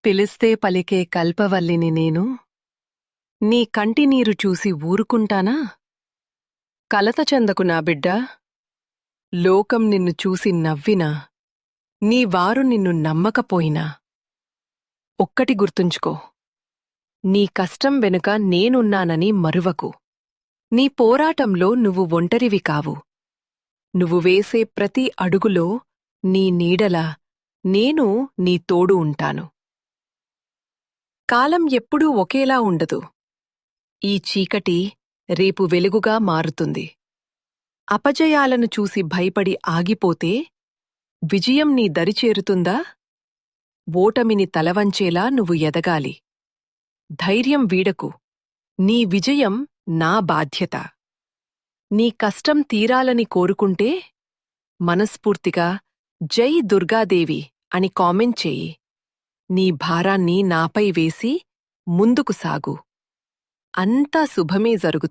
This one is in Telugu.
పిలిస్తే పలికే కల్పవల్లిని నేను నీ కంటినీరు చూసి ఊరుకుంటానా? కలత చెందకు నా బిడ్డా, లోకం నిన్ను చూసి నవ్వినా, నీ వారు నిన్ను నమ్మకపోయినా ఒక్కటి గుర్తుంచుకో, నీ కష్టం వెనుక నేనున్నానని మరువకు. నీ పోరాటంలో నువ్వు ఒంటరివి కావు. నువ్వు వేసే ప్రతి అడుగులో నీ నీడలా నేను నీ తోడు ఉంటాను. కాలం ఎప్పుడూ ఒకేలా ఉండదు. ఈ చీకటి రేపు వెలుగుగా మారుతుంది. అపజయాలను చూసి భయపడి ఆగిపోతే విజయం నీ దరిచేరుతుందా? ఓటమిని తలవంచేలా నువ్వు ఎదగాలి. ధైర్యం వీడకు. నీ విజయం నా బాధ్యత. నీ కష్టం తీరాలని కోరుకుంటే మనస్ఫూర్తిగా జై దుర్గాదేవి అని కామెంట్ చేయి. నీ భారాన్ని నాపై వేసి ముందుకు సాగు. అంతా శుభమే జరుగుతుంది.